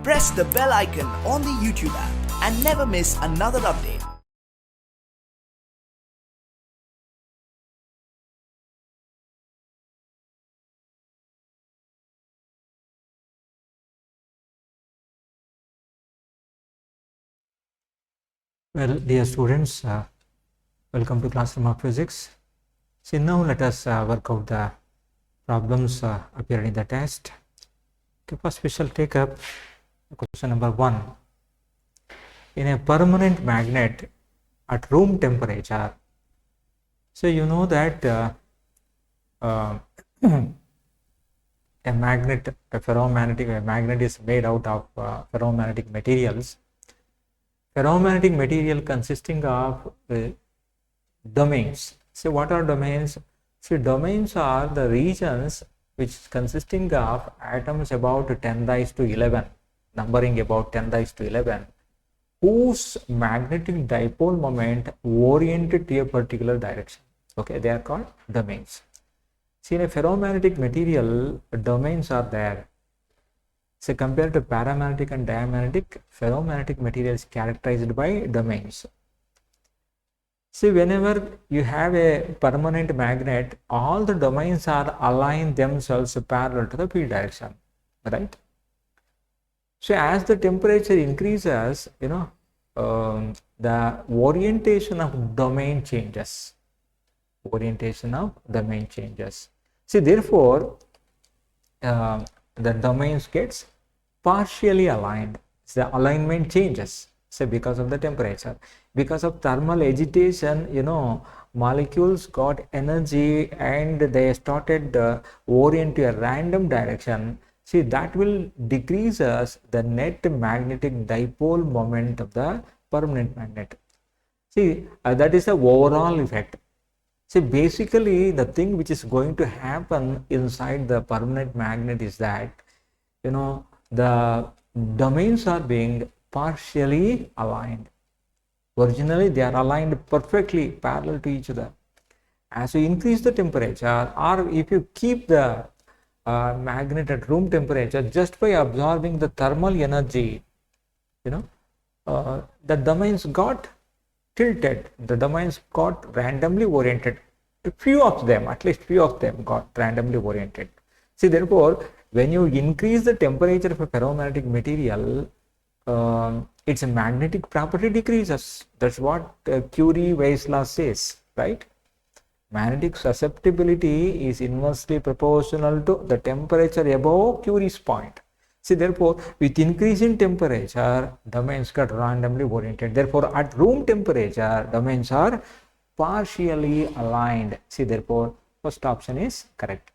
press the bell icon on the YouTube app and never miss another update. Well, dear students, welcome to Classroom of Physics. See, now let us work out the problems appeared in the test. Okay, first we shall take up question number 1. In a permanent magnet at room temperature, so you know that a magnet, a magnet is made out of ferromagnetic materials. Ferromagnetic material consisting of domains. So what are domains? So domains are the regions which consisting of atoms about 10 raised to 11, numbering about 10 raised to 11, whose magnetic dipole moment oriented to a particular direction. Okay, they are called domains. See, in a ferromagnetic material, domains are there. So compared to paramagnetic and diamagnetic, ferromagnetic material is characterized by domains. See, whenever you have a permanent magnet, all the domains are aligned themselves parallel to the field direction, right? So as the temperature increases, the orientation of domain changes. See, therefore, the domains gets partially aligned. The alignment changes. So because of the temperature, because of thermal agitation, molecules got energy and they started orient to a random direction. See, that will decreases the net magnetic dipole moment of the permanent magnet. See, that is the overall effect. See, basically the thing which is going to happen inside the permanent magnet is that, the domains are being partially aligned. Originally, they are aligned perfectly parallel to each other. As you increase the temperature, or if you keep the magnet at room temperature, just by absorbing the thermal energy, the domains got tilted. The domains got randomly oriented. At least few of them got randomly oriented. See, therefore, when you increase the temperature of a ferromagnetic material, its magnetic property decreases. That's what Curie-Weiss law says, right? Magnetic susceptibility is inversely proportional to the temperature above Curie's point. See, therefore, with increasing temperature, domains got randomly oriented. Therefore, at room temperature, domains are partially aligned. See, therefore, first option is correct.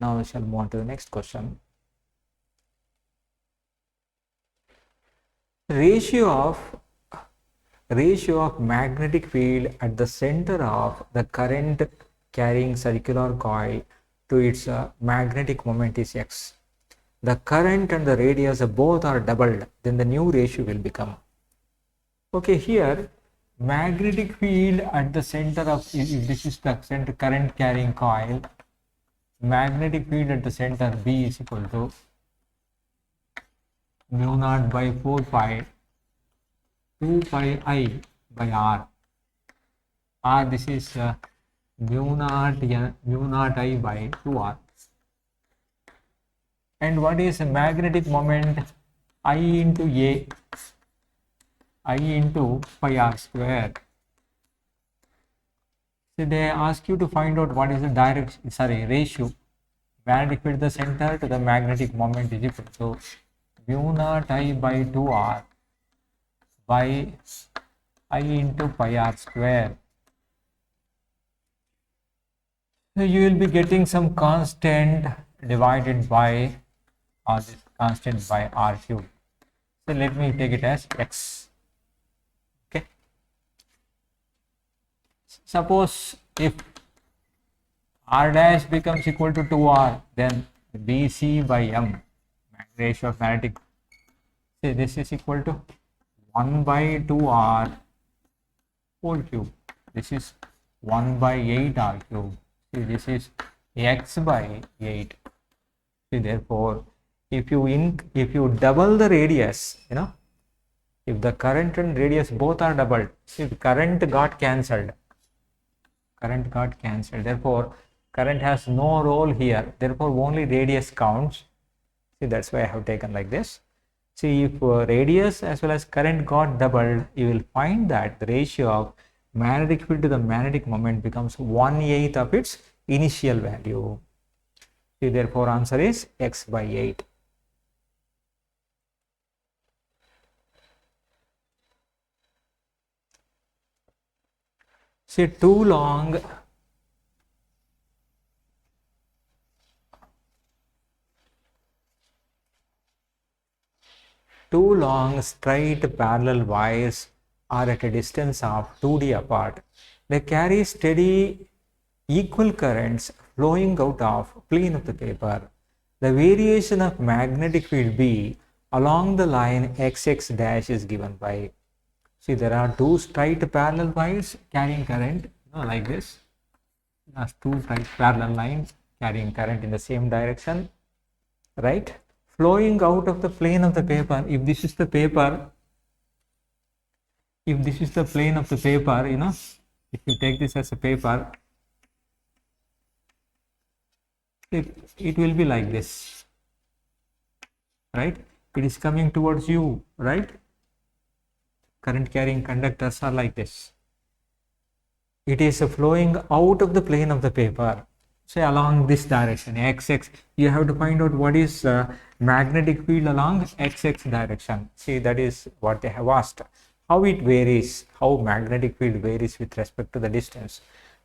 Now we shall move on to the next question. Ratio of magnetic field at the center of the current carrying circular coil to its magnetic moment is X. The current and the radius both are doubled, then the new ratio will become. Okay, here magnetic field at the center of, if this is the center current carrying coil, magnetic field at the center B is equal to mu naught by 4 pi 2 pi I by R. This is mu naught I by 2R. And what is magnetic moment? I into pi R square. So they ask you to find out what is the ratio. Magnetic field at the center to the magnetic moment is equal to mu naught I by 2R by I into pi R square. So you will be getting some constant divided by this constant by R cube. So let me take it as X. Okay. Suppose if R dash becomes equal to 2R, then BC by M, ratio of magnetic, say this is equal to 1 by 2R whole cube. This is 1 by 8R cube. See, this is X by 8. See, therefore, if you double the radius, if the current and radius both are doubled, if current got cancelled, therefore current has no role here, therefore only radius counts. See, that's why I have taken like this. See, if radius as well as current got doubled, you will find that the ratio of magnetic field to the magnetic moment becomes 1/8 of its initial value. See, therefore answer is x by 8. See, too long straight parallel wires are at a distance of 2d apart. They carry steady equal currents flowing out of plane of the paper. The variation of magnetic field B along the line XX dash is given by. See, there are two straight parallel wires carrying current, like this. There's two straight parallel lines carrying current in the same direction, right? Flowing out of the plane of the paper. If this is the paper, if this is the plane of the paper, if you take this as a paper, it will be like this, right? It is coming towards you, right? Current carrying conductors are like this. It is flowing out of the plane of the paper, say along this direction, XX. You have to find out what is magnetic field along XX direction. See, that is what they have asked. How it varies, how magnetic field varies with respect to the distance,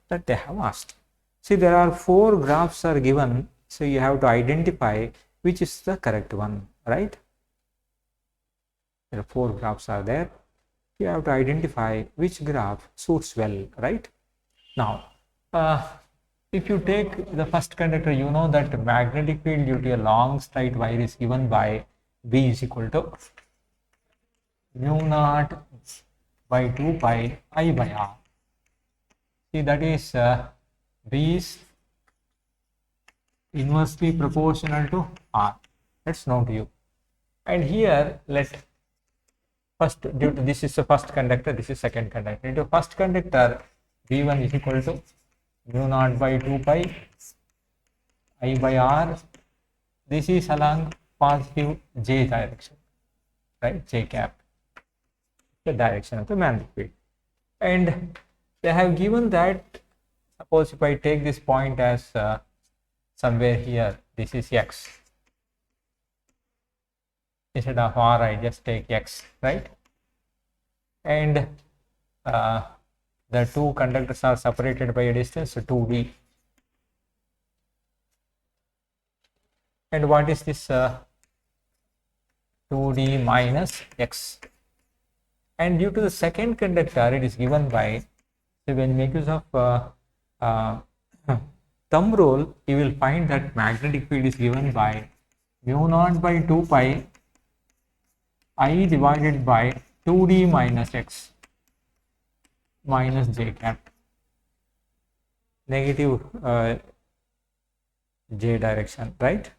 that they have asked. See, there are 4 graphs are given, so you have to identify which is the correct one, right? There are 4 graphs are there. You have to identify which graph suits well, right? Now, if you take the first conductor, you know that magnetic field due to a long straight wire is given by B is equal to mu naught by 2 pi I by R. See, that is B is inversely proportional to R. That's known to you. And here, first, due to this is the first conductor, this is second conductor. Into first conductor, V1 is equal to mu naught by 2 pi I by R. This is along positive J direction, right? J cap, the direction of the magnetic field. And they have given that, suppose if I take this point as somewhere here, this is X. Instead of R, I just take X, right? And the two conductors are separated by a distance 2d. And what is this 2d minus X? And due to the second conductor, it is given by, so when you make use of thumb rule, you will find that magnetic field is given by mu naught by 2 pi I divided by 2d minus X minus J cap, negative J direction, right?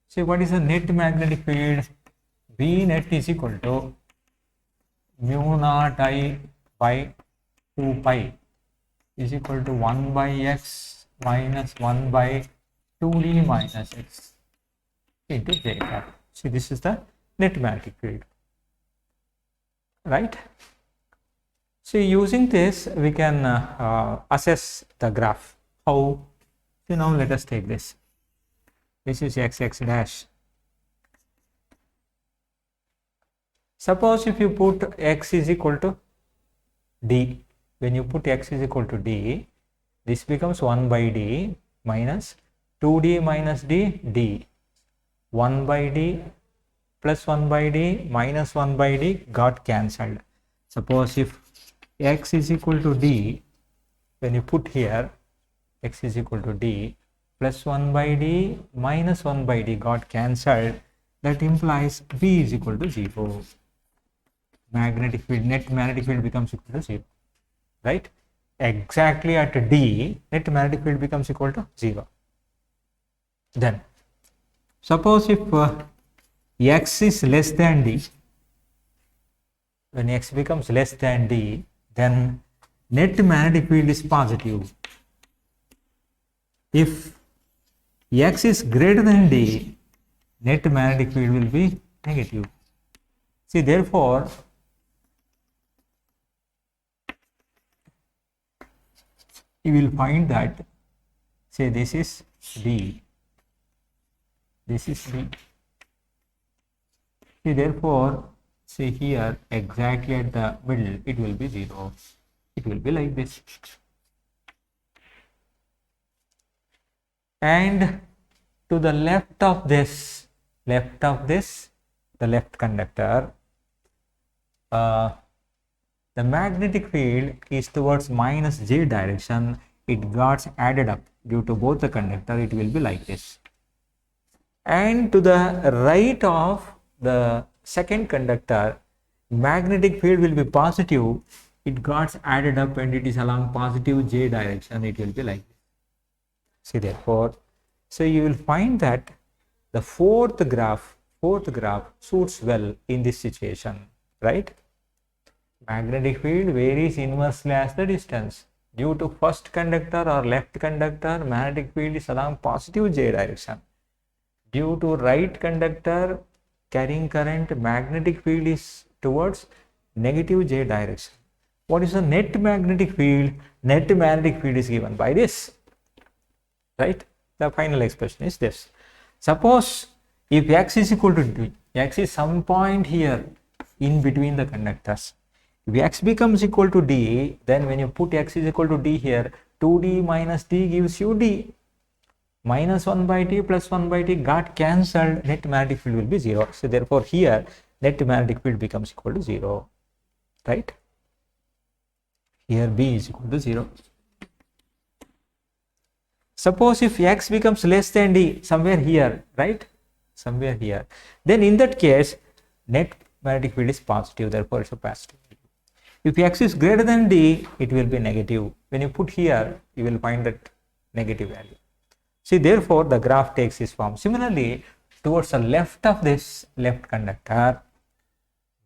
So what is the net magnetic field? B net is equal to mu naught I by 2 pi is equal to 1 by X minus 1 by 2d minus X into J cap. See, this is the net magnetic field, right? So using this, we can assess the graph. How? So now let us take this. This is XX dash. Suppose if you put X is equal to D. When you put X is equal to D, this becomes 1 by D minus 2D minus D, D. 1 by D plus 1 by D minus 1 by D got cancelled. Suppose if X is equal to D, when you put here X is equal to D plus 1 by D minus 1 by D got cancelled, that implies B is equal to 0. Magnetic field, net magnetic field becomes equal to 0, right? Exactly at D, net magnetic field becomes equal to 0. Then suppose if x is less than d, when x becomes less than d, then net magnetic field is positive. If x is greater than d, net magnetic field will be negative. See, therefore, you will find that, say, this is d, this is d. See, therefore, see here, exactly at the middle, it will be 0. It will be like this. And to the left of this, the left conductor, the magnetic field is towards minus j direction. It got added up due to both the conductor. It will be like this. And to the right of the second conductor, magnetic field will be positive. It got added up and it is along positive j direction. It will be like this. See, therefore, so you will find that the fourth graph suits well in this situation, right? Magnetic field varies inversely as the distance. Due to first conductor or left conductor, magnetic field is along positive j direction. Due to right conductor carrying current, magnetic field is towards negative j direction. What is the net magnetic field? Net magnetic field is given by this, right? The final expression is this. Suppose if x is equal to d, x is some point here in between the conductors. If x becomes equal to d, then when you put x is equal to d here, 2d minus d gives you d. Minus 1 by t plus 1 by t got cancelled, net magnetic field will be 0. So therefore here net magnetic field becomes equal to 0, right? Here b is equal to 0. Suppose if x becomes less than d, somewhere here, right? Somewhere here, then in that case net magnetic field is positive, therefore it's a positive. If x is greater than d, it will be negative. When you put here, you will find that negative value. See, therefore, the graph takes this form. Similarly, towards the left of this left conductor,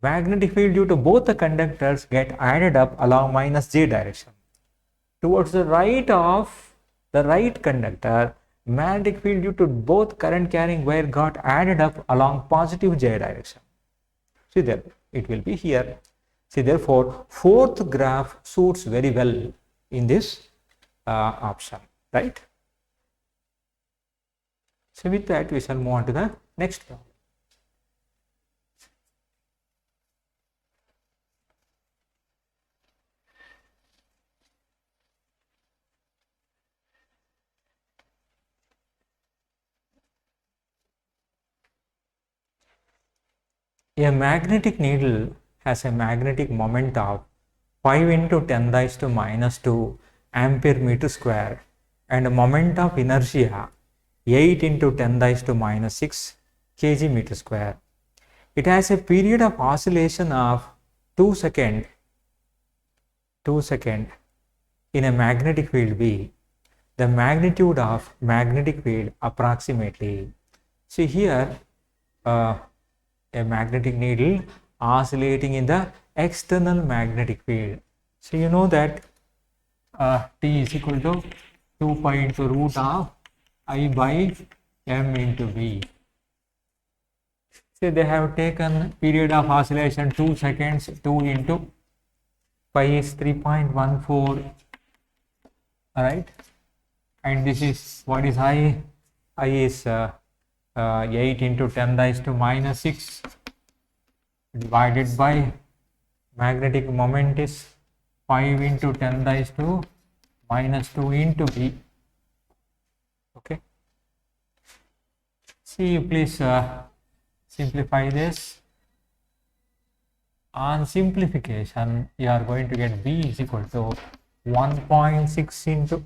magnetic field due to both the conductors get added up along minus j direction. Towards the right of the right conductor, magnetic field due to both current carrying wire got added up along positive j direction. See there, it will be here. See, therefore, fourth graph suits very well in this option, right? So with that, we shall move on to the next problem. A magnetic needle has a magnetic moment of 5 into 10 raised to minus 2 ampere meter square and a moment of inertia 8 into 10 raised to minus 6 kg meter square. It has a period of oscillation of 2 seconds in a magnetic field B. The magnitude of magnetic field approximately. See here, a magnetic needle oscillating in the external magnetic field. So you know that T is equal to 2 pi into root of I by m into V. So they have taken period of oscillation 2 seconds, 2 into pi is 3.14, alright, and this is what is I is 8 into 10 raised to minus 6 divided by magnetic moment is 5 into 10 raised to minus 2 into V. Okay, see, please simplify this. On simplification, you are going to get V is equal to 1.6 into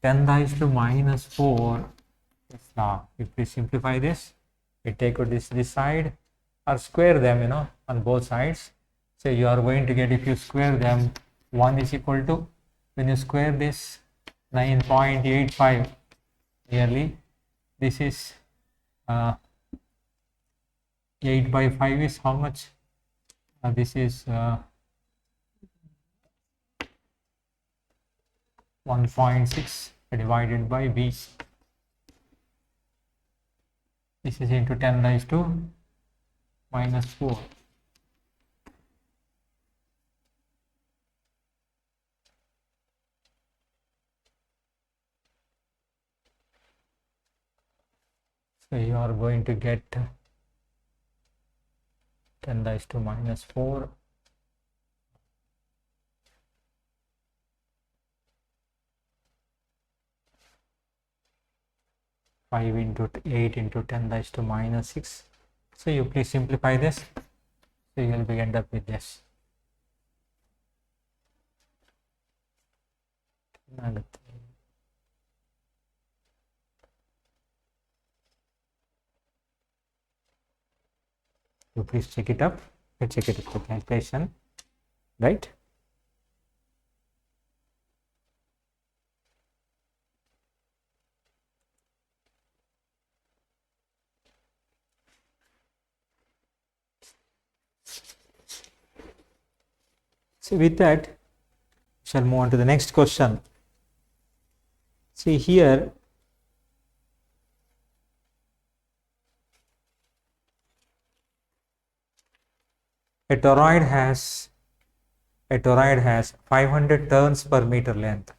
10 raised to minus 4. Now, if we simplify this, we take this side or square them, you know, on both sides. So you are going to get, if you square them, 1 is equal to, when you square this, 9.85 nearly. This is 8 by 5 is how much? This is 1.6 divided by V. This is into 10 raised to minus 4. So you are going to get 10 raised to minus 4. Five into 8 into 10 raised to minus 6. So you please simplify this. So you will be end up with this. You please check it up. Check it up the calculation, right? So with that, we shall move on to the next question. See here, a toroid has 500 turns per meter length.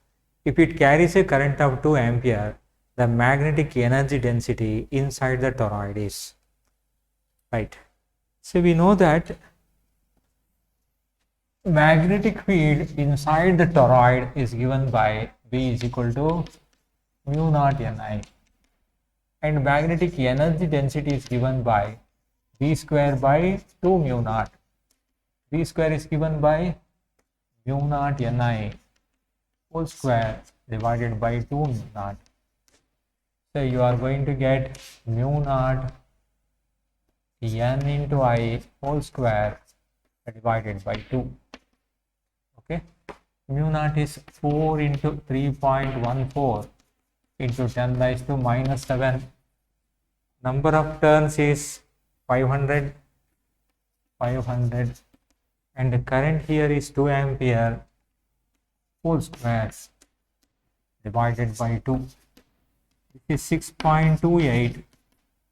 If it carries a current of 2 ampere, the magnetic energy density inside the toroid is, right? So we know that magnetic field inside the toroid is given by V is equal to mu naught Ni, and magnetic energy density is given by V square by 2 mu naught. V square is given by mu naught Ni whole square divided by 2 mu naught. So you are going to get mu naught N into I whole square divided by 2. Okay, mu naught is 4 into 3.14 into 10 raised to minus 7. Number of turns is 500, and the current here is 2 ampere whole square divided by 2. This is 6.28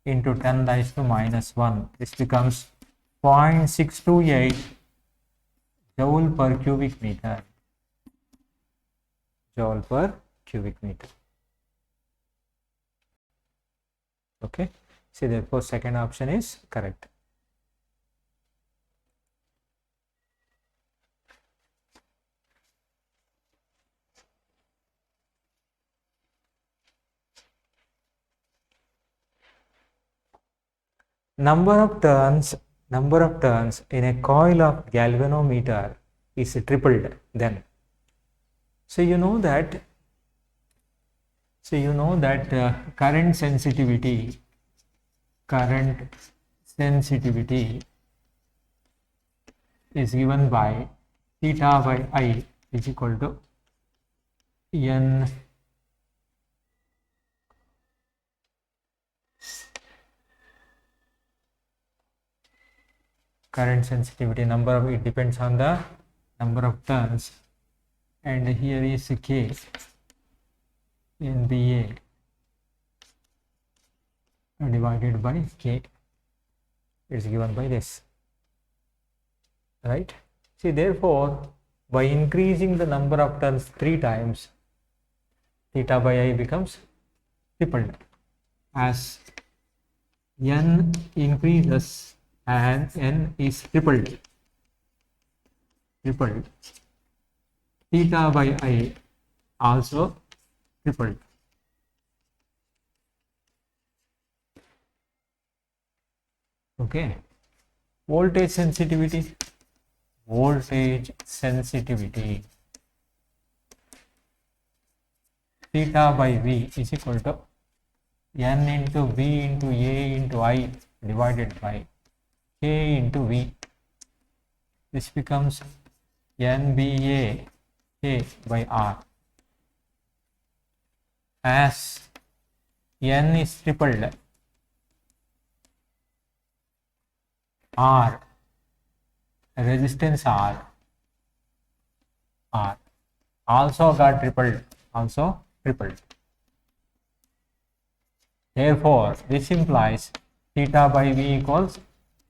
into 10 raised to minus 1. This becomes 0.628 joule per cubic meter. Joule per cubic meter. Okay. So therefore second option is correct. Number of turns in a coil of galvanometer is tripled then. So you know that current sensitivity is given by theta by I is equal to N current sensitivity number of it depends on the number of turns, and here is K NBA divided by K is given by this, right? See, therefore by increasing the number of turns 3 times, theta by I becomes tripled. As N increases and N is tripled, theta by I also tripled. Okay, voltage sensitivity theta by V is equal to N into V into A into I divided by K into V. This becomes NBA K by R. As N is tripled, R, resistance R also got tripled. Therefore, this implies theta by V equals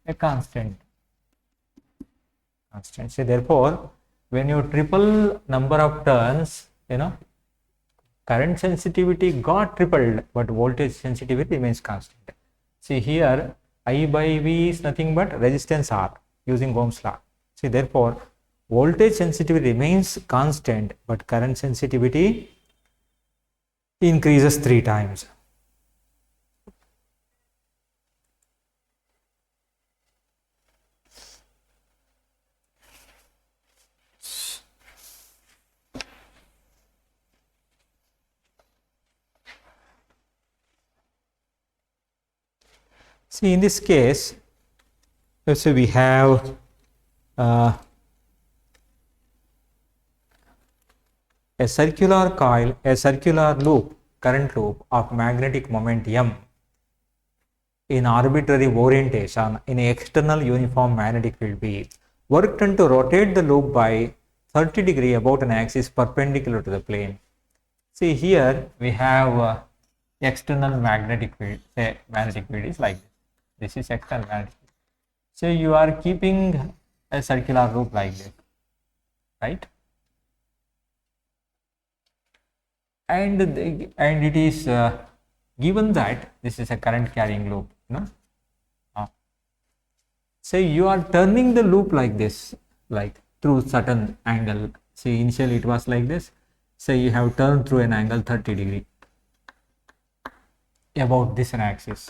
a constant. So therefore, when you triple number of turns, current sensitivity got tripled, but voltage sensitivity remains constant. See here, I by V is nothing but resistance R using Ohm's law. See therefore, voltage sensitivity remains constant, but current sensitivity increases 3 times. See, in this case, let's say we have a circular coil, a circular loop, current loop of magnetic moment M in arbitrary orientation in an external uniform magnetic field B. Work done to rotate the loop by 30 degree about an axis perpendicular to the plane. See here we have external magnetic field. Say magnetic field is like this. This is external magnetic field. So you are keeping a circular loop like this, right? And it is given that this is a current carrying loop, say you are turning the loop like this, like through certain angle. See, initially it was like this. Say you have turned through an angle 30 degree about this axis.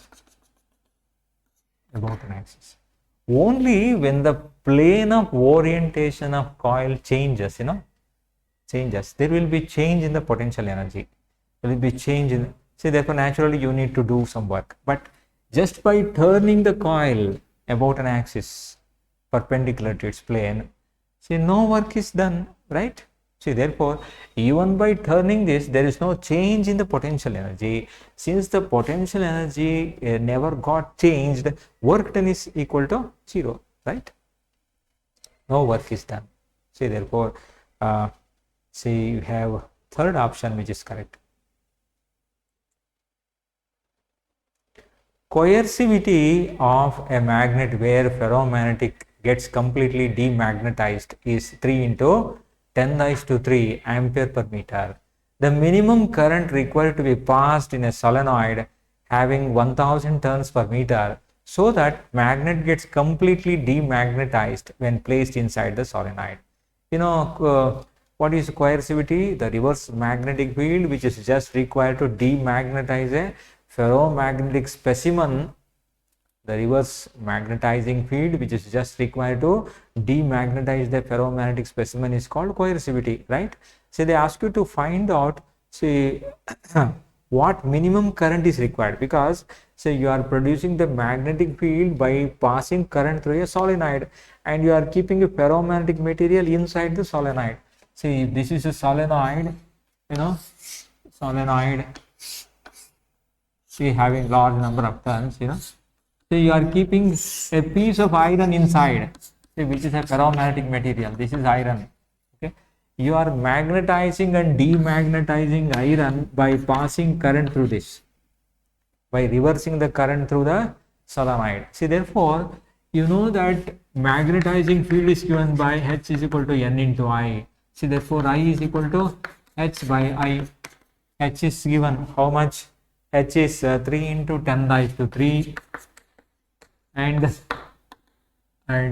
Only when the plane of orientation of coil changes, there will be change in the potential energy. There will be change in. See, therefore, naturally you need to do some work. But just by turning the coil about an axis perpendicular to its plane, see, no work is done, right? See, therefore, even by turning this, there is no change in the potential energy. Since the potential energy never got changed, work done is equal to 0, right? No work is done. See, therefore, see, you have third option which is correct. Coercivity of a magnet where ferromagnetic gets completely demagnetized is 3 into 10⁻³ ampere per meter. The minimum current required to be passed in a solenoid having 1000 turns per meter so that magnet gets completely demagnetized when placed inside the solenoid. What is coercivity? The reverse magnetic field which is just required to demagnetize a ferromagnetic specimen. The reverse magnetizing field which is just required to demagnetize the ferromagnetic specimen is called coercivity, right? So they ask you to find out, say, what minimum current is required, because say you are producing the magnetic field by passing current through a solenoid and you are keeping a ferromagnetic material inside the solenoid. See, if this is a solenoid, see, having large number of turns, so you are keeping a piece of iron inside, which is a ferromagnetic material. This is iron. Okay, you are magnetizing and demagnetizing iron by passing current through this, by reversing the current through the solenoid. See, therefore, you know that magnetizing field is given by H is equal to N into I. See, therefore, I is equal to H by I. H is given how much? H is 3 into 10⁻³ and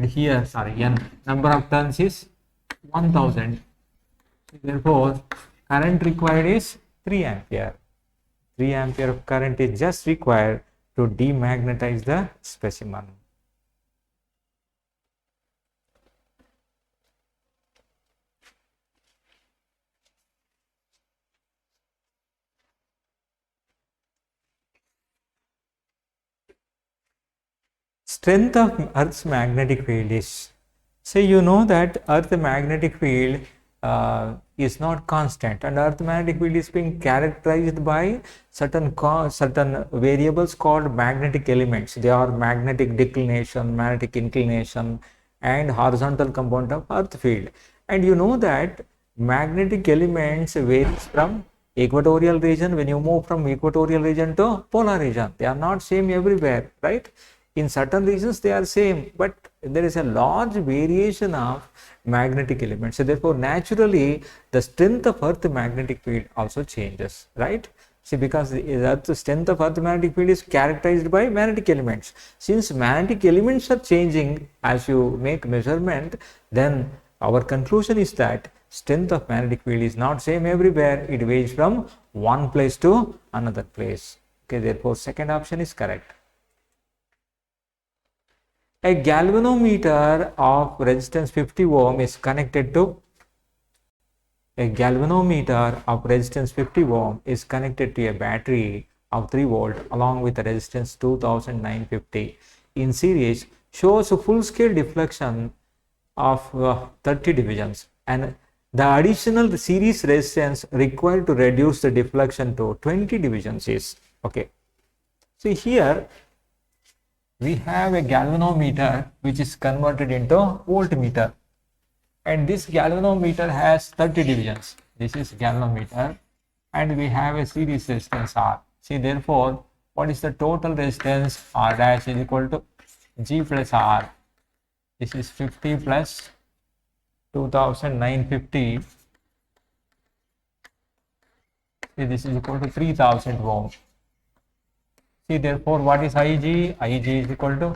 here, N number of turns is 1000. Therefore, current required is 3 ampere. 3 ampere of current is just required to demagnetize the specimen. Strength of Earth's magnetic field is, say you know that Earth's magnetic field is not constant, and earth magnetic field is being characterized by certain variables called magnetic elements. They are magnetic declination, magnetic inclination, and horizontal component of earth field. And you know that magnetic elements varies from equatorial region. When you move from equatorial region to polar region, they are not same everywhere, right? In certain regions they are same, but there is a large variation of magnetic elements. So therefore naturally the strength of earth magnetic field also changes, right? See, because the strength of earth magnetic field is characterized by magnetic elements. Since magnetic elements are changing as you make measurement, then our conclusion is that strength of magnetic field is not same everywhere. It varies from one place to another place. Okay, therefore second option is correct. A galvanometer of resistance 50 ohm is connected to a battery of 3 volt along with a resistance 2950 in series, shows a full scale deflection of 30 divisions, and the additional series resistance required to reduce the deflection to 20 divisions is, okay. See, here we have a galvanometer which is converted into voltmeter, and this galvanometer has 30 divisions. This is galvanometer, and we have a series resistance R. See, therefore what is the total resistance? R dash is equal to G plus R. This is 50 plus 2950. See, this is equal to 3000 ohm. See, therefore what is Ig? Ig is equal to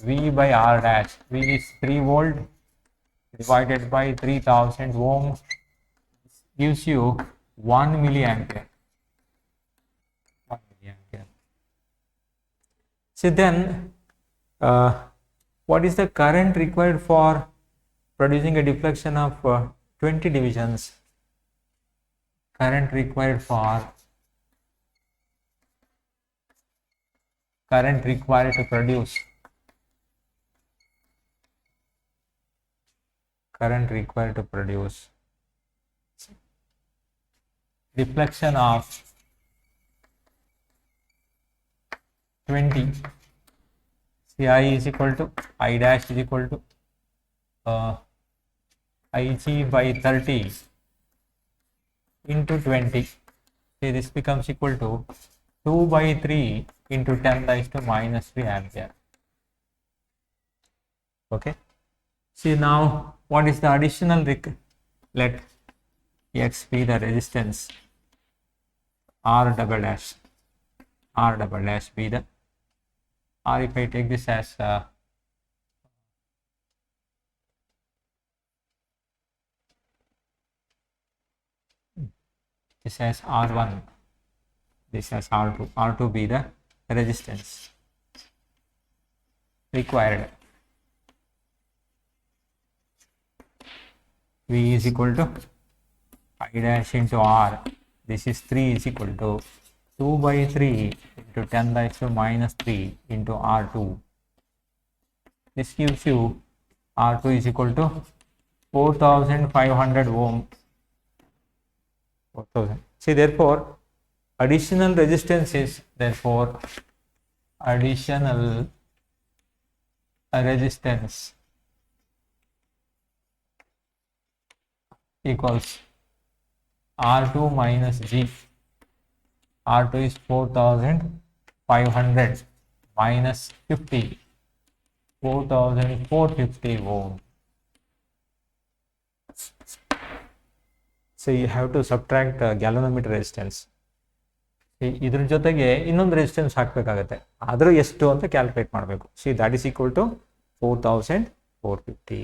V by R dash. V is 3 volt divided by 3000 ohm gives you 1 milliampere. 1 milliampere. See, then what is the current required for producing a deflection of 20 divisions? Current required to produce deflection of 20. See, I is equal to I dash is equal to Ig by 30 into 20. See, this becomes equal to 2 by 3 into 10 raised to minus 3 ampere. Okay. See, now what is the additional let X be the resistance, R double dash be the, or if I take this as this as R1, this as R2, R2 be the resistance required. V is equal to I dash into R. This is 3 is equal to 2 by 3 into 10 raised to minus 3 into R2. This gives you R2 is equal to 4500 ohm. 4000. See, therefore additional resistance is, therefore additional resistance equals R2 minus G. R2 is 4500 minus 50, 4450 ohm. So you have to subtract galvanometer resistance. ಇದ್ರ ಜೊತೆಗೆ ಇನ್ನೊಂದು resistance ಹಾಕಬೇಕಾಗುತ್ತೆ, ಆದರೂ ಎಷ್ಟು ಅಂತ calculate ಮಾಡಬೇಕು. See that is equal to 4450.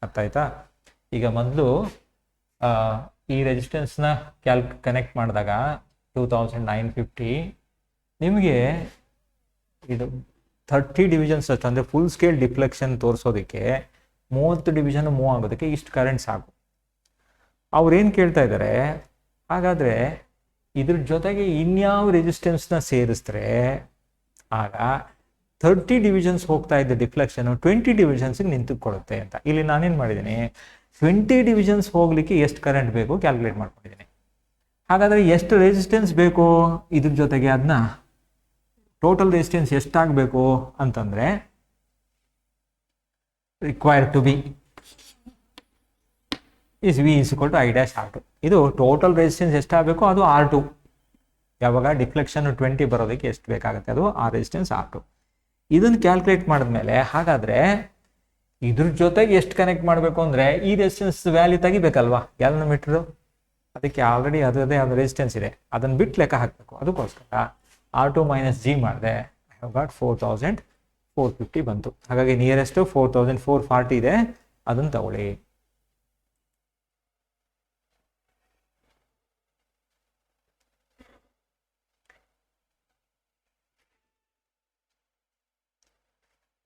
ಅರ್ಥ ಆಯ್ತಾ? ಈಗ ಮೊದಲು ಈ ರೆಸಿಸ್ಟೆನ್ಸ್ನ ಕನೆಕ್ಟ್ ಮಾಡಿದಾಗ 2950 ನಿಮಗೆ ಇದು 30 ಡಿವಿಷನ್ಸ್ ಅಷ್ಟು, ಅಂದರೆ ಫುಲ್ ಸ್ಕೇಲ್ ಡಿಫ್ಲೆಕ್ಷನ್ ತೋರಿಸೋದಕ್ಕೆ 30 ಡಿವಿಷನ್ ಮೂವ್ ಆಗೋದಕ್ಕೆ ಇಷ್ಟು ಕರೆಂಟ್ ಸಾಕು. ಅವ್ರೇನು ಕೇಳ್ತಾ ಇದ್ದಾರೆ, ಹಾಗಾದರೆ ಇದ್ರ ಜೊತೆಗೆ ಇನ್ಯಾವ ರೆಸಿಸ್ಟೆನ್ಸ್ನ ಸೇರಿಸಿದ್ರೆ ಆಗ 30 ಡಿವಿಷನ್ಸ್ ಹೋಗ್ತಾ ಇದ್ದ ಡಿಫ್ಲೆಕ್ಷನ್ 20 ಡಿವಿಷನ್ಸ್ಗೆ ನಿಂತುಕೊಳ್ಳುತ್ತೆ ಅಂತ. ಇಲ್ಲಿ ನಾನೇನು ಮಾಡಿದ್ದೀನಿ, 20 ಡಿವಿಷನ್ಸ್ ಹೋಗಲಿಕ್ಕೆ ಎಷ್ಟು ಕರೆಂಟ್ ಬೇಕು ಕ್ಯಾಲ್ಕುಲೇಟ್ ಮಾಡ್ಕೊಂಡಿದ್ದೀನಿ. ಹಾಗಾದರೆ ಎಷ್ಟು ರೆಸಿಸ್ಟೆನ್ಸ್ ಬೇಕು ಇದ್ರ ಜೊತೆಗೆ ಅದನ್ನ ಟೋಟಲ್ ರೆಸಿಸ್ಟೆನ್ಸ್ ಎಷ್ಟಾಗಬೇಕು ಅಂತಂದರೆ required to be is V is equal to I dash R two. ಇದು ಟೋಟಲ್ ರೆಸಿಸ್ಟೆನ್ಸ್ ಎಷ್ಟಾಗಬೇಕು ಅದು R2. ಯಾವಾಗ ಡಿಫ್ಲೆಕ್ಷನ್ 20 ಬರೋದಕ್ಕೆ ಎಷ್ಟು ಬೇಕಾಗುತ್ತೆ ಅದು ಆ ರೆಸಿಸ್ಟೆನ್ಸ್ R2. ಇದನ್ನು ಕ್ಯಾಲ್ಕುಲೇಟ್ ಮಾಡಿದ್ಮೇಲೆ ಹಾಗಾದರೆ ಇದ್ರ ಜೊತೆಗೆ ಎಷ್ಟು ಕನೆಕ್ಟ್ ಮಾಡಬೇಕು ಅಂದರೆ ಈ ರೆಸಿಸ್ಟೆನ್ಸ್ ವ್ಯಾಲ್ಯೂ ತೆಗಿಬೇಕಲ್ವಾ ಗ್ಯಾಲನೋಮೀಟ್ರು. ಅದಕ್ಕೆ ಆಲ್ರೆಡಿ ಅದೇ ಅದು ರೆಸಿಸ್ಟೆನ್ಸ್ ಇದೆ, ಅದನ್ನು ಬಿಟ್ಟು ಲೆಕ್ಕ ಹಾಕಬೇಕು. ಅದಕ್ಕೋಸ್ಕರ R2 ಮೈನಸ್ G ಮಾಡಿದೆ. ಐ ಹ್ಯಾವ್ ಗಾಟ್ 4450 ಬಂತು. ಹಾಗಾಗಿ ನಿಯರೆಸ್ಟು 4440 ಇದೆ, ಅದನ್ನು ತಗೊಳ್ಳಿ.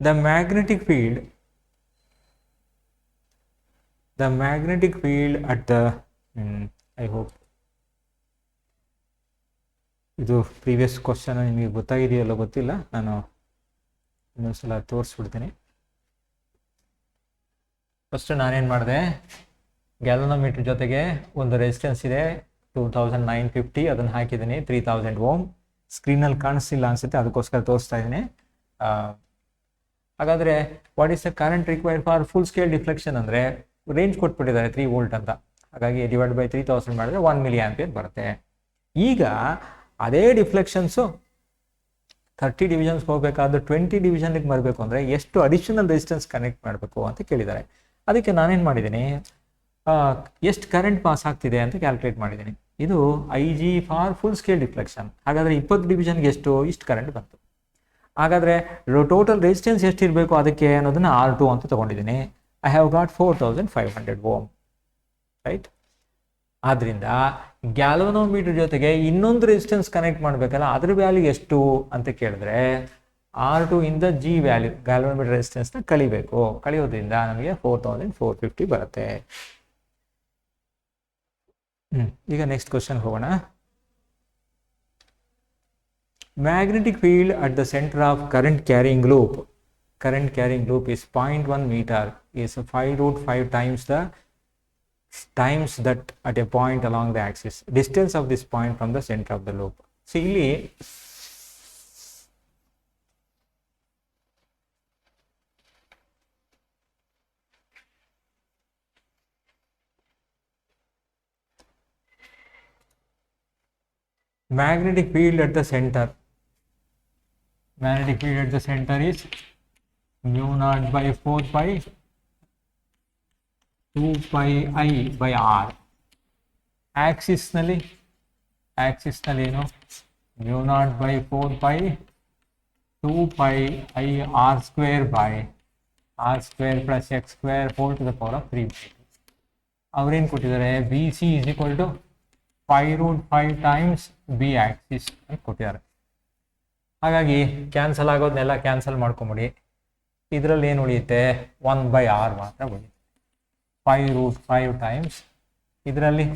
The magnetic field at the I hope ಇದು ಪ್ರೀವಿಯಸ್ ಕ್ವಶನ್ ನಿಮಗೆ ಗೊತ್ತಾಗಿದೆಯಲ್ಲ ಗೊತ್ತಿಲ್ಲ, ನಾನು ಇನ್ನೊಂದ್ಸಲ ತೋರಿಸ್ಬಿಡ್ತೀನಿ. ಫಸ್ಟ್ ನಾನೇನು ಮಾಡಿದೆ, ಗ್ಯಾಲನೋಮೀಟರ್ ಜೊತೆಗೆ ಒಂದು ರೆಸಿಸ್ಟೆನ್ಸ್ ಇದೆ 2950, ಅದನ್ನು ಹಾಕಿದ್ದೀನಿ 3000 ಓಮ್. ಸ್ಕ್ರೀನಲ್ಲಿ ಕಾಣಿಸ್ತಿಲ್ಲ ಅನಿಸುತ್ತೆ, ಅದಕ್ಕೋಸ್ಕರ ತೋರಿಸ್ತಾ ಇದ್ದೀನಿ. ಹಾಗಾದರೆ what is the current required for full scale deflection ಅಂದರೆ ರೇಂಜ್ ಕೊಟ್ಬಿಟ್ಟಿದ್ದಾರೆ 3 ವೋಲ್ಟ್ ಅಂತ. ಹಾಗಾಗಿ ಡಿವೈಡ್ ಬೈ 3000 ಮಾಡಿದ್ರೆ 1 ಮಿಲಿ ಆಂಪಿಯರ್ ಬರುತ್ತೆ. ಈಗ ಅದೇ ಡಿಫ್ಲೆಕ್ಷನ್ಸು 30 ಡಿವಿಷನ್ಸ್ ಹೋಗಬೇಕಾದ್ರೆ 20 ಡಿವಿಷನ್ಗೆ ಬರಬೇಕು ಅಂದರೆ ಎಷ್ಟು ಅಡಿಷನಲ್ ರೆಸಿಸ್ಟೆನ್ಸ್ ಕನೆಕ್ಟ್ ಮಾಡಬೇಕು ಅಂತ ಕೇಳಿದ್ದಾರೆ. ಅದಕ್ಕೆ ನಾನೇನು ಮಾಡಿದ್ದೀನಿ, ಎಷ್ಟು ಕರೆಂಟ್ ಪಾಸ್ ಆಗ್ತಿದೆ ಅಂತ ಕ್ಯಾಲ್ಕುಲೇಟ್ ಮಾಡಿದ್ದೀನಿ. ಇದು IG for full scale deflection. ಹಾಗಾದರೆ 20 ಡಿವಿಷನ್ಗೆ ಇಷ್ಟು ಕರೆಂಟ್ ಬಂತು. ಹಾಗಾದರೆ ಟೋಟಲ್ ರೆಸಿಸ್ಟೆನ್ಸ್ ಎಷ್ಟಿರಬೇಕು ಅದಕ್ಕೆ ಅನ್ನೋದನ್ನು R2 ಅಂತ ತೊಗೊಂಡಿದ್ದೀನಿ. I have got 4500 ohm, right. ಆದ್ದರಿಂದ ಗ್ಯಾಲೋನೋಮೀಟರ್ ಜೊತೆಗೆ ಇನ್ನೊಂದು ರೆಸಿಸ್ಟೆನ್ಸ್ ಕನೆಕ್ಟ್ ಮಾಡಬೇಕಲ್ಲ, ಅದ್ರ ವ್ಯಾಲ್ಯೂ ಎಷ್ಟು ಅಂತ ಕೇಳಿದ್ರೆ R2 ಇಂದ G ವ್ಯಾಲ್ಯೂ ಗ್ಯಾಲೋನೋಮೀಟರ್ ರೆಸಿಸ್ಟೆನ್ಸ್ನ ಕಳಿಬೇಕು. ಕಳಿಯೋದ್ರಿಂದ ನಮಗೆ 4450 ಬರುತ್ತೆ. ಈಗ ನೆಕ್ಸ್ಟ್ ಕ್ವಶನ್ ಹೋಗೋಣ. Magnetic field at the center of current carrying loop is 0.1 meter, is 5√5 times the times that at a point along the axis. Distance of this point from the center of the loop. See ಇಲ್ಲಿ magnetic field at the center is mu naught by 4 pi 2 pi I by R. axis ನಲ್ಲಿ ಏನು mu naught by 4 pi 2 pi I R square by R square plus X square whole to the power of 3 by 2. ಅವ್ರೇನು ಕೊಟ್ಟಿದ್ದಾರೆ, BC is equal to 5√5 times B axis ಅಂತ ಕೊಟ್ಟಿದ್ದಾರೆ. ಹಾಗಾಗಿ cancel ಆಗೋದನ್ನೆಲ್ಲ cancel ಮಾಡ್ಕೊಂಬಿಡಿ. ಇದರಲ್ಲಿ ಏನು ಉಳಿಯುತ್ತೆ, 1/R ಮಾತ್ರ ಉಳಿಯುತ್ತೆ. 5√5 ಟೈಮ್ಸ್ ಇದರಲ್ಲಿ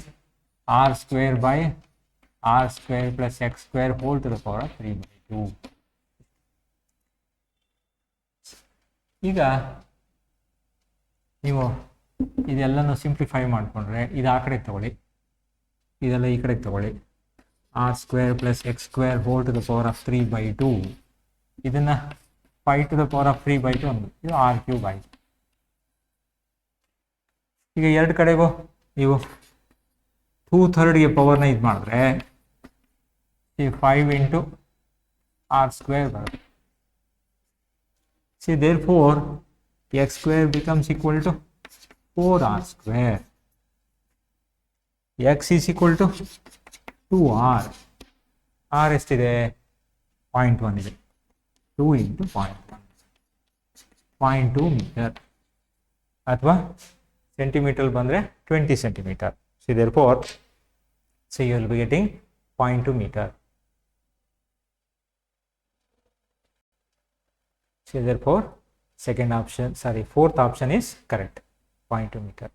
R square by R square plus X square whole to the power of 3 by 2. ಈಗ ನೀವು ಇದೆಲ್ಲನೂ ಸಿಂಪ್ಲಿಫೈ ಮಾಡಿಕೊಂಡ್ರೆ ಇದು ಆ ಕಡೆಗೆ ತಗೊಳ್ಳಿ, ಇದೆಲ್ಲ ಈ ಕಡೆಗೆ ತಗೊಳ್ಳಿ. R square plus X square whole to the power of 3 by 2. ಇದನ್ನು 5 to the power of 3 by 2 ಅಂದು, ಇದು R cube ಆಯಿತು. ಈಗ ಎರಡು ಕಡೆಗೂ ನೀವು 2/3 ಪವರ್ನ ಇದು ಮಾಡಿದ್ರೆ ಈ 5 into R square ಬರುತ್ತೆ. See, therefore X square becomes equal to 4R square. X is equal to 2R. R ಎಷ್ಟಿದೆ, 0.1 ಇದೆ. 2 into 0.2 ಮೀಟರ್, ಅಥವಾ ಸೆಂಟಿಮೀಟರ್ ಬಂದರೆ 20 centimetre. So therefore, you will be getting 0.2 meter. So therefore, fourth option is correct, 0.2 meter.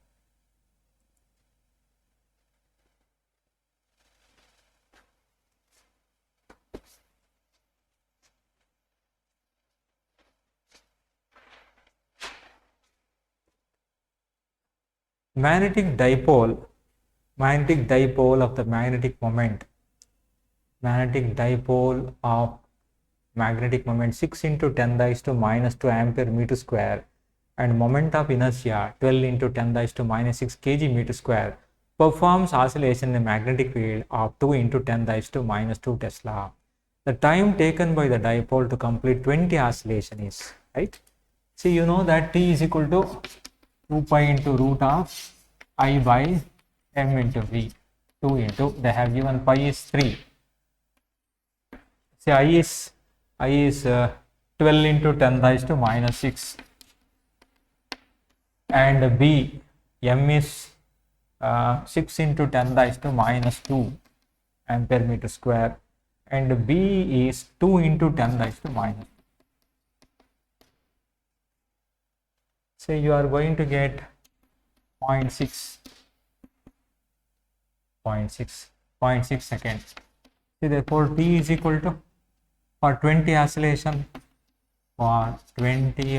magnetic dipole of the magnetic moment, magnetic dipole of magnetic moment 6 into 10 raised to minus 2 ampere meter square, and moment of inertia 12 into 10 raised to minus 6 kg meter square, performs oscillation in a magnetic field of 2 into 10 raised to minus 2 Tesla. The time taken by the dipole to complete 20 oscillation is, right? See, you know that T is equal to 2 pi into root of I by m into V. 2 into, they have given pi is 3. See, I is 12 into 10 raised to minus 6, and B, m is 6 into 10 raised to minus 2 ampere meter square, and B is 2 into 10 raised to minus 2. So you are going to get 0.6 seconds. So therefore T is equal to, for 20 oscillation, 20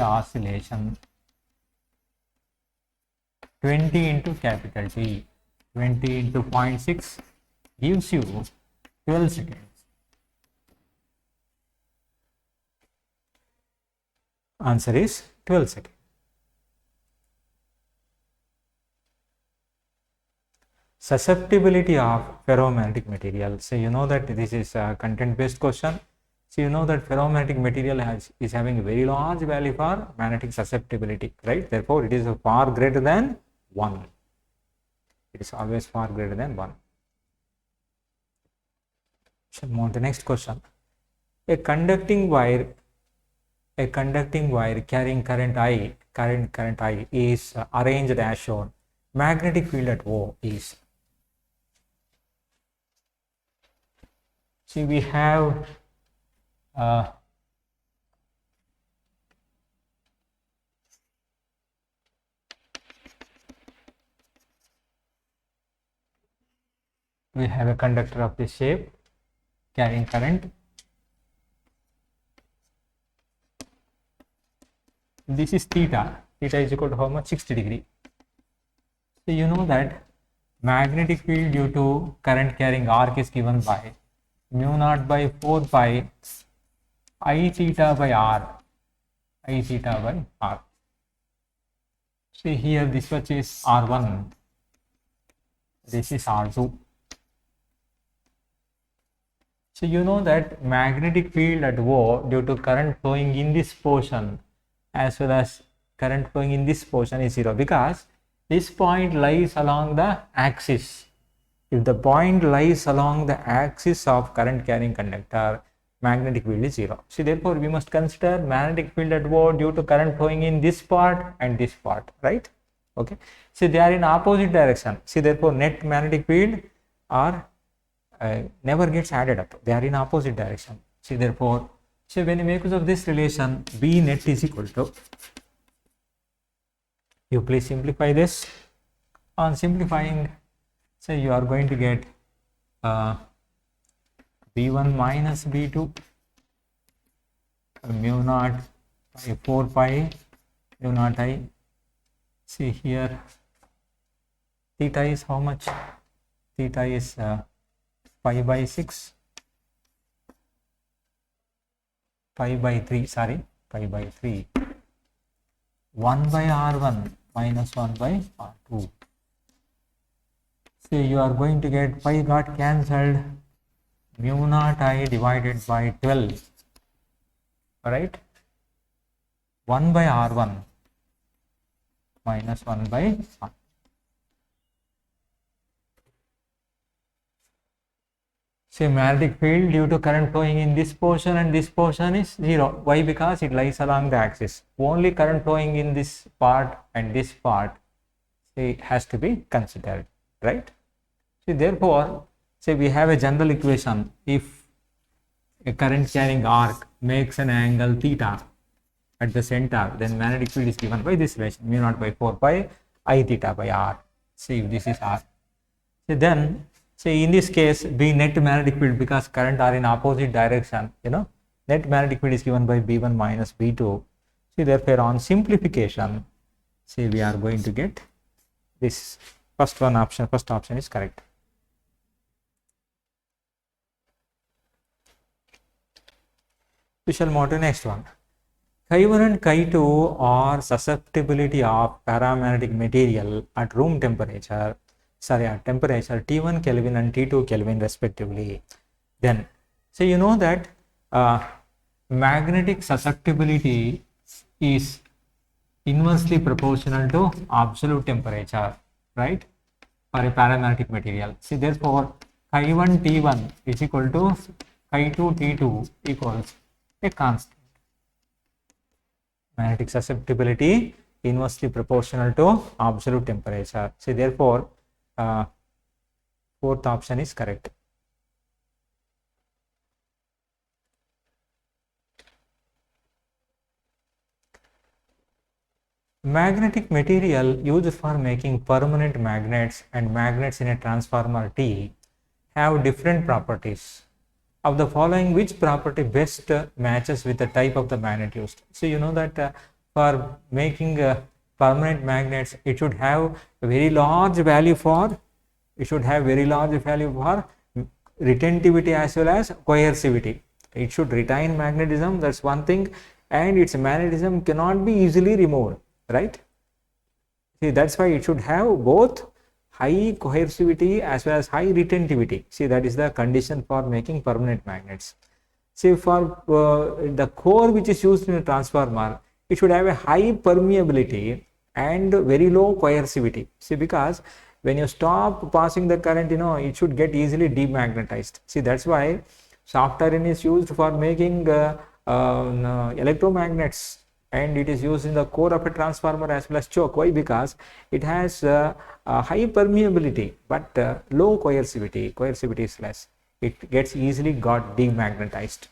into capital T, 20 into 0.6 gives you 12 seconds. Answer is 12 seconds. Susceptibility of ferromagnetic material. So you know that this is a content based question. So you know that ferromagnetic material is having a very large value for magnetic susceptibility, right? Therefore it is far greater than 1. It is always far greater than 1. So move on to the next question. A conducting wire carrying current I is arranged as shown. Magnetic field at O is. See, we have a conductor of this shape carrying current. This is theta. Theta is equal to how much? 60 degree. So you know that magnetic field due to current carrying arc is given by mu naught by 4 pi I theta by r. See here, this much is R1, this is R2. So you know that magnetic field at O due to current flowing in this portion as well as current flowing in this portion is 0, because this point lies along the axis. If the point lies along the axis of current carrying conductor, magnetic field is 0. So therefore we must consider magnetic field at O due to current flowing in this part and this part, right? Okay. So they are in opposite direction. See, therefore net magnetic field are never gets added up. They are in opposite direction. See, therefore, so when you make use of this relation, B net is equal to, you please simplify this. On simplifying, so you are going to get B1 minus B2 mu naught by 4 pi mu naught I. See here, theta is how much? Theta is pi by 6, pi by 3, 1 by R1 minus 1 by R2. So you are going to get pi got cancelled, mu naught I divided by 12, right? 1 by R1 minus 1 by R2. So magnetic field due to current flowing in this portion and this portion is 0. Why? Because it lies along the axis. Only current flowing in this part and this part, say, has to be considered, right? So therefore, say we have a general equation. If a current carrying arc makes an angle theta at the center, then magnetic field is given by this relation, mu naught by 4 pi I theta by r. See, if this is r. So then, say in this case, B net magnetic field, because current are in opposite direction, you know, net magnetic field is given by B1 minus B2. See, therefore on simplification, say we are going to get This first option is correct. We shall move to next one. Chi1 and Chi2 are susceptibility of paramagnetic material at room temperature, at temperature T1 Kelvin and T2 Kelvin respectively. Then, so you know that magnetic susceptibility is inversely proportional to absolute temperature, right, for a paramagnetic material. See, therefore, Chi1 T1 is equal to Chi2 T2 equals a constant. Magnetic susceptibility inversely proportional to absolute temperature. See, therefore, fourth option is correct. Magnetic material used for making permanent magnets and magnets in a transformer T have different properties. Of the following, which property best matches with the type of the magnet used? So you know that for making permanent magnets, it should have a very large value for retentivity as well as coercivity. It should retain magnetism, that's one thing, and its magnetism cannot be easily removed, right? See, that's why it should have both high coercivity as well as high retentivity. See, that is the condition for making permanent magnets. See, for the core which is used in a transformer, it should have a high permeability and very low coercivity. See, because when you stop passing the current, it should get easily demagnetized. See, that's why soft iron is used for making electromagnets, and it is used in the core of a transformer as well as choke. Why? Because it has high permeability but low coercivity. Coercivity is less. It gets easily got demagnetized.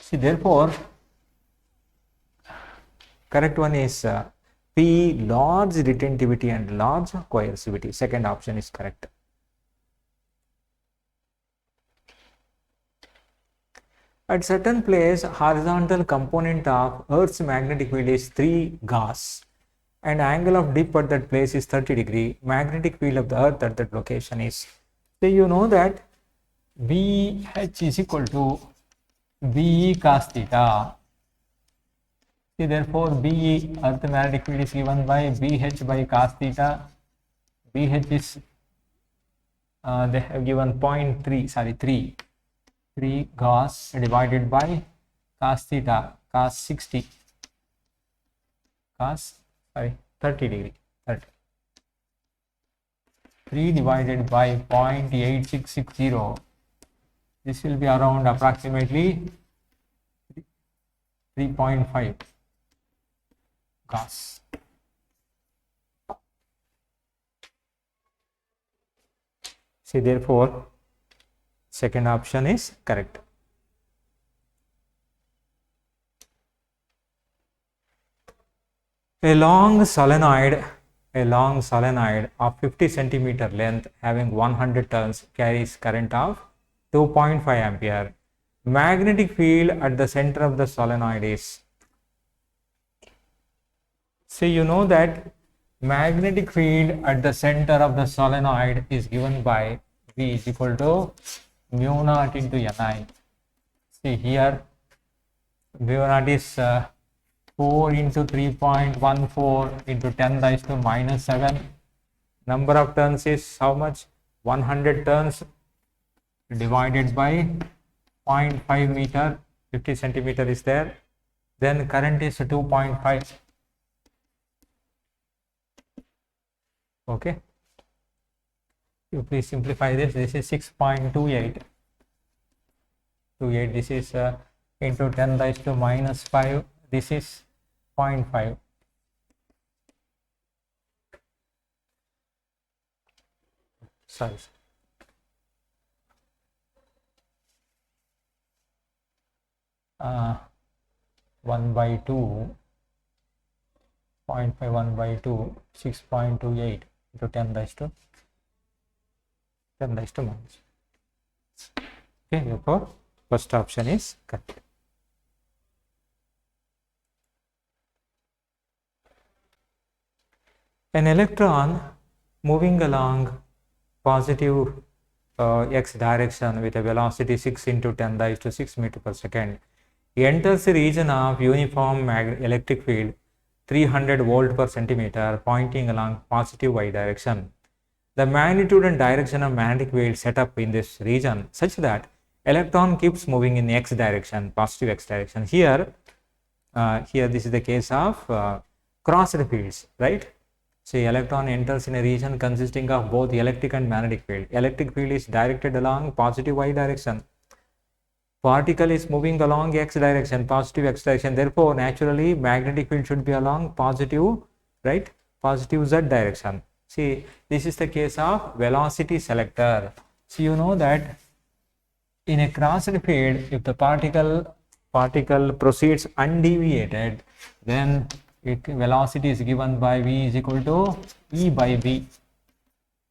See, therefore, correct one is P, large retentivity and large coercivity. Second option is correct. At certain place, horizontal component of Earth's magnetic field is 3 Gauss and angle of dip at that place is 30 degree. Magnetic field of the Earth at that location is. So you know that BH is equal to BE cos theta. See, therefore, BE, Earth magnetic field, is given by BH by cos theta. BH is they have given 3 Gauss divided by cos theta, cos 60, 30 degree, 30. 3 divided by 0.8660, this will be around approximately 3.5 Gauss. See, therefore, second option is correct. A long solenoid of 50 centimeter length having 100 turns carries current of 2.5 ampere. Magnetic field at the center of the solenoid is. So you know that magnetic field at the center of the solenoid is given by V is equal to mu naught into Ni. See here, mu naught is 4 into 3.14 into 10 raised to minus 7. Number of turns is how much? 100 turns divided by 0.5 meter, 50 centimeter is there. Then current is 2.5. Okay. You please simplify this. This is 6.28. This is into 10 raised to minus 5. This is 0.5. Sorry. 1 by 2, 0.5, 1 by 2, 6.28 into 10 raised to minus. Okay, therefore, first option is correct. An electron moving along positive x direction with a velocity 6 into 10 raised to 6 meter per second enters the region of uniform electric field 300 volt per centimeter pointing along positive y direction. The magnitude and direction of magnetic field set up in this region such that electron keeps moving in x direction, positive x direction. Here this is the case of crossed fields, right? So electron enters in a region consisting of both electric and magnetic field. Electric field is directed along positive y direction. Particle is moving along x direction, positive x direction. Therefore, naturally, magnetic field should be along positive, right? Positive z direction. See, this is the case of velocity selector. So you know that in a crossed field, if the particle proceeds undeviated, then velocity is given by v is equal to e by v.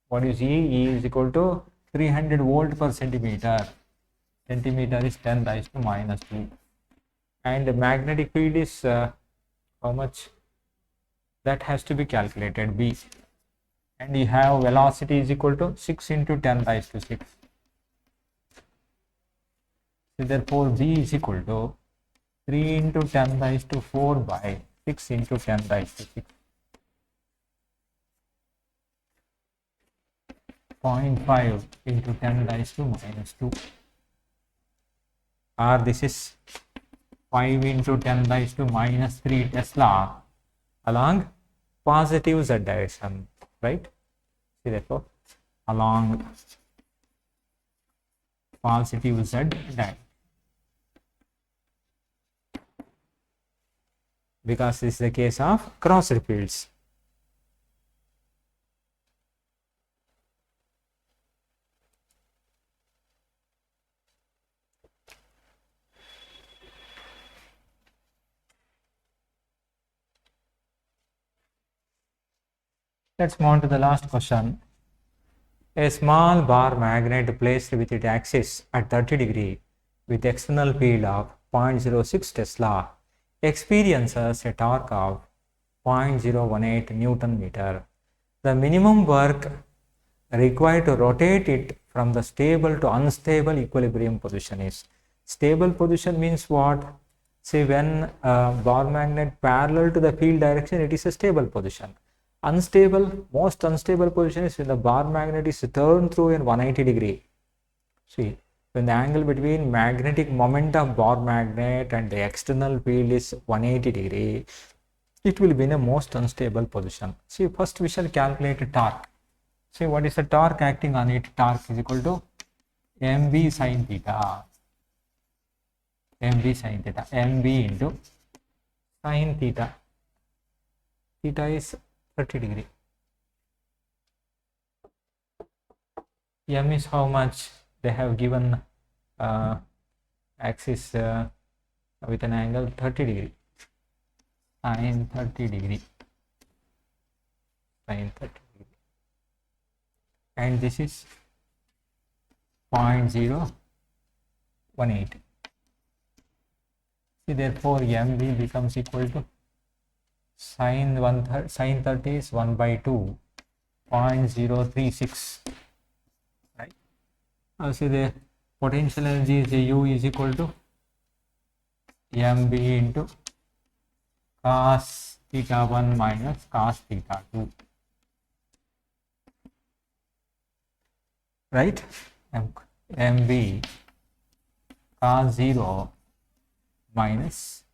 What is e? E is equal to 300 volt per centimeter. Centimeter is 10 raised to minus 2. And the magnetic field is how much? That has to be calculated, b. And you have velocity is equal to 6 into 10 raised to 6. So therefore, b is equal to 3 into 10 raised to 4 by 6 into 10 raised to 6. 0.5 into 10 raised to minus 2. Or this is 5 into 10 raised to minus 3 Tesla along positive z direction, right? See, therefore, along positive z direction. Because this is the case of crossed fields. Let's move on to the last question. A small bar magnet placed with its axis at 30 degree with external field of 0.06 Tesla experiences a torque of 0.018 Newton meter. The minimum work required to rotate it from the stable to unstable equilibrium position is. Stable position means what? Say when a bar magnet parallel to the field direction, it is a stable position. Unstable, most unstable position is when the bar magnet is turned through in 180 degree. See, when the angle between magnetic moment of bar magnet and the external field is 180 degree, it will be in a most unstable position. See, first we shall calculate torque. See, what is the torque acting on it? Torque is equal to mv sin theta. mv sin theta. mv into sin theta. Theta is 30 degree. M is how much? They have given axis with an angle 30 degree. Sin 30 degree. Sin 30 degree. And this is 0.018. See, therefore, MV becomes equal to sin 30 is 1 by 2, 0.036, right? See, the potential energy is U is equal to MB into cos theta 1 minus cos theta 2, right? MB cos 0 minus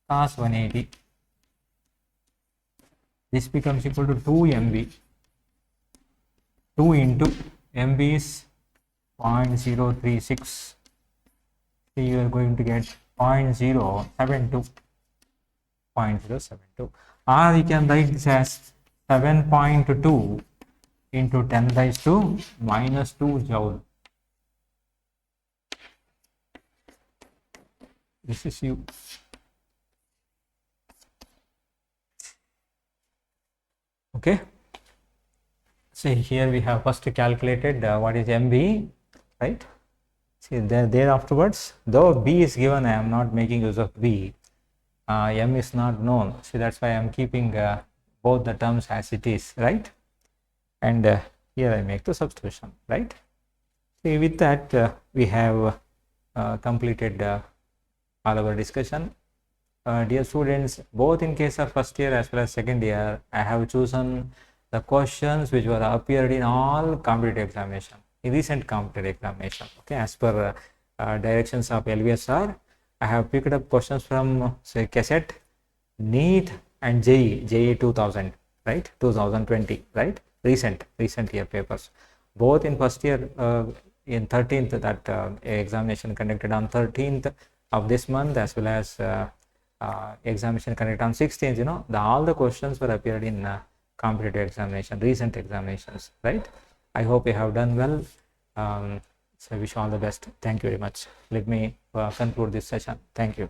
cos 180. This becomes equal to 2 MV. 2 into MV is 0.036. So you are going to get 0.072. 0.072. Or you can write this as 7.2 into 10 raised to minus 2 joule. This is U. Okay. See, here we have first calculated what is MV, right? See, there afterwards, though B is given, I am not making use of B. M is not known. See, that's why I am keeping both the terms as it is, right? And here I make the substitution, right? See, with that we have completed all our discussion. Dear students, both in case of first year as well as second year, I have chosen the questions which were appeared in all competitive examination, in recent competitive examination. Okay, as per directions of LVSR, I have picked up questions from say cassette, NEET and JEE 2000, right? 2020, right? Recent year papers. Both in first year in 13th, that examination conducted on 13th of this month, as well as examination conducted on 16th, you know, all the questions were appeared in competitive examination, recent examinations, right? I hope you have done well. So I wish you all the best. Thank you very much. Let me conclude this session. Thank you.